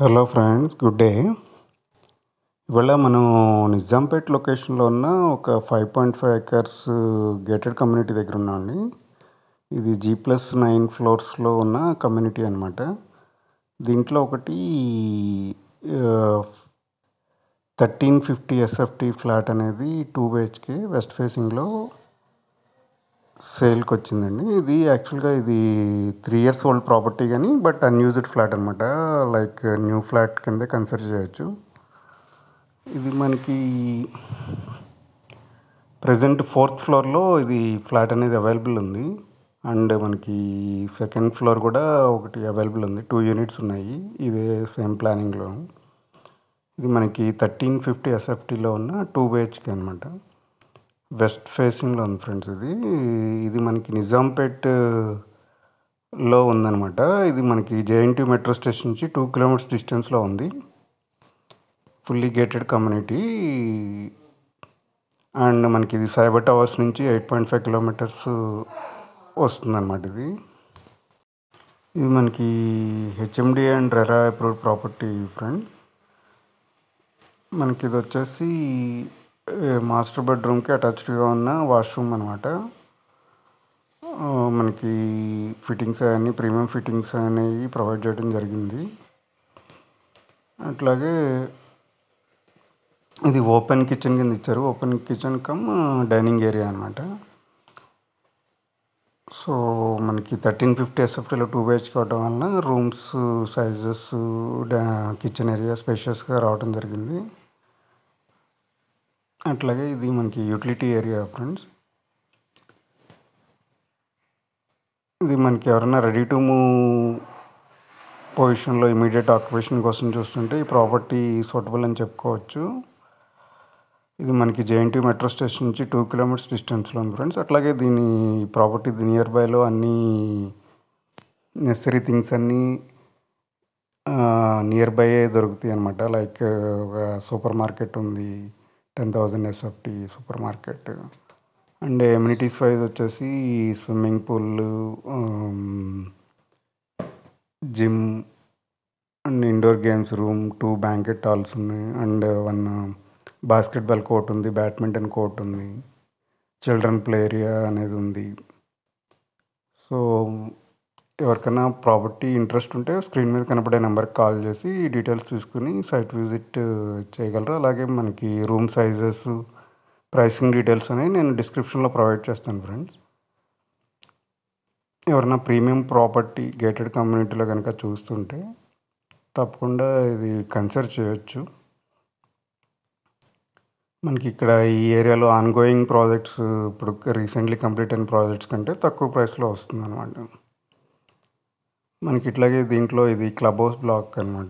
Hello friends, good day. ఇవాళ మనం నిజాంపేట్ లొకేషన్లో ఉన్న ఒక 5.5 ఎకర్స్ గేటెడ్ కమ్యూనిటీ దగ్గర ఉన్నామండి. ఇది G+9 ఫ్లోర్స్లో ఉన్న కమ్యూనిటీ అనమాట. దీంట్లో ఒకటి 1350 SFT ఫ్లాట్ అనేది 2 BHK వెస్ట్ ఫేసింగ్లో సేల్కి వచ్చిందండి. ఇది యాక్చువల్గా 3 years ఓల్డ్ ప్రాపర్టీ కానీ బట్ అన్యూజ్డ్ ఫ్లాట్ అనమాట. లైక్ న్యూ ఫ్లాట్ కిందే కన్సిడర్ చేయొచ్చు. ఇది మనకి ప్రజెంట్ 4th ఫ్లోర్లో ఇది ఫ్లాట్ అనేది అవైలబుల్ ఉంది. అండ్ మనకి సెకండ్ ఫ్లోర్ కూడా ఒకటి అవైలబుల్ ఉంది. 2 units ఉన్నాయి ఇదే సేమ్ ప్లానింగ్లో. ఇది మనకి 1350 SFTలో ఉన్న 2 BHK అనమాట. వెస్ట్ ఫేసింగ్లో ఉంది ఫ్రెండ్స్. ఇది మనకి నిజాంపేట్లో ఉందన్నమాట. ఇది మనకి JNT మెట్రో స్టేషన్ నుంచి 2 kilometers డిస్టెన్స్లో ఉంది. Fully gated community. అండ్ మనకి ఇది సైబర్ టవర్స్ నుంచి 8.5 kilometers వస్తుందన్నమాట. ఇది మనకి HMD and RERA approved property friend. మనకి ఇది వచ్చేసి మాస్టర్ బెడ్రూమ్కి అటాచ్డ్గా ఉన్న వాష్రూమ్ అనమాట. మనకి ఫిట్టింగ్స్ అవన్నీ ప్రీమియం ఫిట్టింగ్స్ అనేవి ప్రొవైడ్ చేయడం జరిగింది. అట్లాగే ఇది ఓపెన్ కిచెన్ కింద ఇచ్చారు. Open kitchen cum dining area అనమాట. సో మనకి 1350 SFTలో 2 BHK అవడం వలన రూమ్స్ సైజెస్ కిచెన్ ఏరియా స్పేషియస్గా రావడం జరిగింది. అట్లాగే ఇది మనకి యూటిలిటీ ఏరియా ఫ్రెండ్స్. ఇది మనకి ఎవరైనా రెడీ టు మూవ్ పొజిషన్లో ఇమీడియట్ ఆక్యుపేషన్ కోసం చూస్తుంటే ఈ ప్రాపర్టీ సూటబుల్ అని చెప్పుకోవచ్చు. ఇది మనకి JNT మెట్రో స్టేషన్ నుంచి 2 kilometers డిస్టెన్స్లో ఉంది ఫ్రెండ్స్. అట్లాగే దీని ప్రాపర్టీ నియర్ బైలో అన్నీ నెసరీ థింగ్స్ అన్నీ నియర్ బై దొరుకుతాయి అనమాట. లైక్ సూపర్ మార్కెట్ ఉంది, 10,000 SFT super market. And amenities wise వచ్చేసి swimming pool, gym and indoor games room, 2 banquet halls ఉన్నాయి. అండ్ 1 బాస్కెట్బాల్ కోర్ట్ ఉంది, బ్యాడ్మింటన్ కోర్ట్ ఉంది, చిల్డ్రన్ ప్లే ఏరియా అనేది ఉంది. సో ఎవరికైనా ప్రాపర్టీ ఇంట్రెస్ట్ ఉంటే స్క్రీన్ మీద కనపడే నెంబర్కి కాల్ చేసి డీటెయిల్స్ తీసుకుని సైట్ విజిట్ చేయగలరు. అలాగే మనకి రూమ్ సైజెస్, ప్రైసింగ్ డీటెయిల్స్ అనేవి నేను డిస్క్రిప్షన్లో ప్రొవైడ్ చేస్తాను ఫ్రెండ్స్. ఎవరైనా ప్రీమియం ప్రాపర్టీ గేటెడ్ కమ్యూనిటీలో కనుక చూస్తుంటే తప్పకుండా ఇది కన్సిడర్ చేయొచ్చు. మనకి ఇక్కడ ఈ ఏరియాలో ఆన్గోయింగ్ ప్రాజెక్ట్స్, ఇప్పుడు రీసెంట్లీ కంప్లీట్ అయిన ప్రాజెక్ట్స్ కంటే తక్కువ ప్రైస్లో వస్తుంది అనమాట. మనకి ఇట్లాగే దీంట్లో ఇది క్లబ్ హౌస్ బ్లాక్ అనమాట.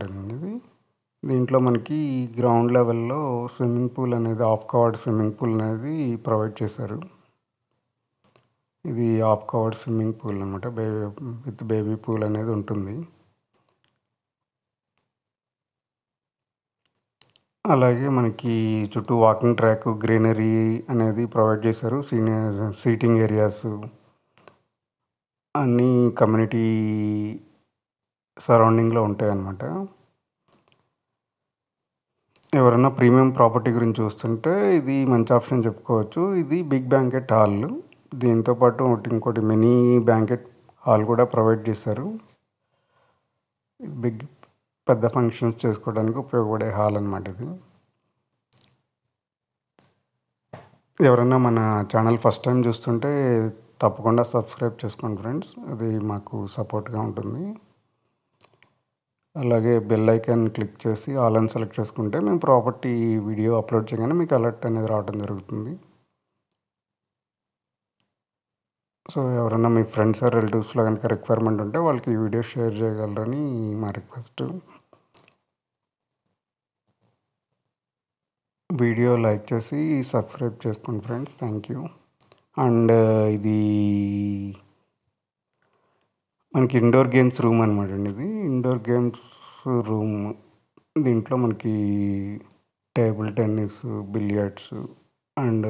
దీంట్లో మనకి గ్రౌండ్ లెవెల్లో స్విమ్మింగ్ పూల్ అనేది, ఆఫ్ కవర్డ్ స్విమ్మింగ్ పూల్ అనేది ప్రొవైడ్ చేశారు. ఇది ఆఫ్ కవర్డ్ స్విమ్మింగ్ పూల్ అనమాట. విత్ బేబీ పూల్ అనేది ఉంటుంది. అలాగే మనకి చుట్టూ వాకింగ్ ట్రాక్, గ్రీనరీ అనేది ప్రొవైడ్ చేశారు. సీటింగ్ ఏరియాస్ అన్నీ కమ్యూనిటీ సరౌండింగ్లో ఉంటాయి అన్నమాట. ఎవరైనా ప్రీమియం ప్రాపర్టీ గురించి చూస్తుంటే ఇది మంచి ఆప్షన్ చెప్పుకోవచ్చు. ఇది బిగ్ బ్యాంకెట్ హాల్, దీంతోపాటు ఇంకోటి మినీ బ్యాంకెట్ హాల్ కూడా ప్రొవైడ్ చేశారు. పెద్ద ఫంక్షన్స్ చేసుకోవడానికి ఉపయోగపడే హాల్ అనమాట ఇది. ఎవరైనా మన ఛానల్ ఫస్ట్ టైం చూస్తుంటే తప్పకుండా సబ్స్క్రైబ్ చేసుకోండి ఫ్రెండ్స్, అది మాకు సపోర్ట్గా ఉంటుంది. అలాగే బెల్ ఐకాన్ క్లిక్ చేసి ఆల్ అని సెలెక్ట్ చేసుకుంటే మేము ప్రాపర్టీ వీడియో అప్లోడ్ చేయగానే మీకు అలర్ట్ అనేది రావడం జరుగుతుంది. సో ఎవరైనా మీ ఫ్రెండ్స్ ఆర్ రిలేటివ్స్లో కనుక రిక్వైర్మెంట్ ఉంటే వాళ్ళకి ఈ వీడియో షేర్ చేయగలరని మా రిక్వెస్ట్. వీడియో లైక్ చేసి సబ్స్క్రైబ్ చేసుకోండి ఫ్రెండ్స్. Thank you. అండ్ ఇది మనకి ఇండోర్ గేమ్స్ రూమ్ అనమాట అండి. ఇది ఇండోర్ గేమ్స్ రూమ్. దీంట్లో మనకి table tennis, billiards and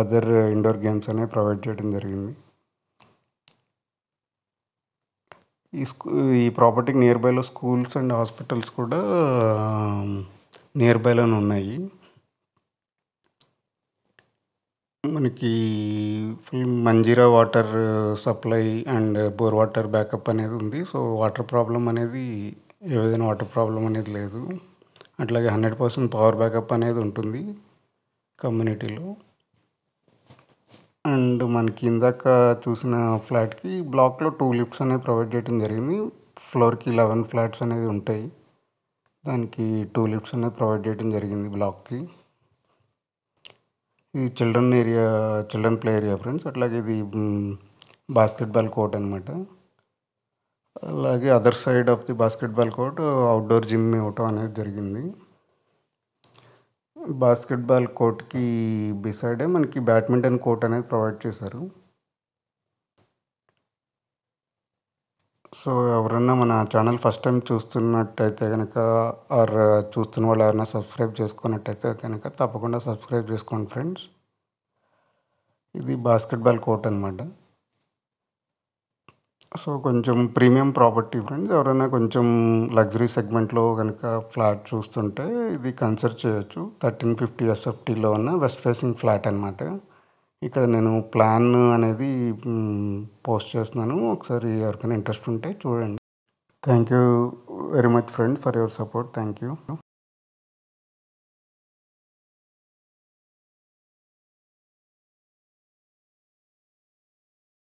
other indoor games అనేవి ప్రొవైడ్ చేయడం జరిగింది. ఈ ఈ ప్రాపర్టీకి నియర్ బైలో స్కూల్స్ అండ్ హాస్పిటల్స్ కూడా నియర్ బైలోనే ఉన్నాయి. మనకి full Manjira water supply and bore water backup అనేది ఉంది. సో వాటర్ ప్రాబ్లం అనేది ఏ విధమైన వాటర్ ప్రాబ్లం అనేది లేదు. అట్లాగే 100% పవర్ బ్యాకప్ అనేది ఉంటుంది కమ్యూనిటీలో. అండ్ మనకి ఇందాక చూసిన ఫ్లాట్‌కి బ్లాక్‌లో 2 లిఫ్ట్స్ అనేవి ప్రొవైడ్ చేయడం జరిగింది. ఫ్లోర్‌కి 11 ఫ్లాట్స్ అనేది ఉంటాయి. దానికి 2 లిఫ్ట్స్ అనేది ప్రొవైడ్ చేయడం జరిగింది బ్లాక్‌కి. ఇది చిల్డ్రన్ ప్లే ఏరియా ఫ్రెండ్స్. అట్లాగే ఇది బాస్కెట్‌బాల్ కోర్ట్ అనమాట. అలాగే other side of the basketball court outdoor gym ఇవ్వటం అనేది జరిగింది. బాస్కెట్‌బాల్ కోర్ట్‌కి బిసైడే మనకి బ్యాడ్మింటన్ కోర్ట్ అనేది ప్రొవైడ్ చేశారు. సో ఎవరన్నా మన ఛానల్ ఫస్ట్ టైం చూస్తున్నట్టయితే గనక ఆర్ చూస్తున్న వాళ్ళు ఎవరైనా సబ్స్క్రైబ్ చేసుకున్నట్టయితే కనుక తప్పకుండా సబ్స్క్రైబ్ చేసుకోండి ఫ్రెండ్స్. ఇది బాస్కెట్‌బాల్ కోర్ట్ అనమాట. సో కొంచెం ప్రీమియం ప్రాపర్టీ ఫ్రెండ్స్. ఎవరైనా కొంచెం లగ్జరీ సెగ్మెంట్‌లో గనక ఫ్లాట్ చూస్తుంటే ఇది కన్సిడర్ చేయొచ్చు. 1350 ఎస్ఎఫ్టీలో ఉన్న వెస్ట్ ఫేసింగ్ ఫ్లాట్ అనమాట. ఇక్కడ నేను ప్లాన్ అనేది పోస్ట్ చేస్తున్నాను. ఒకసారి ఎవరికైనా ఇంట్రెస్ట్ ఉంటే చూడండి. Thank you very much friend for your support. Thank you.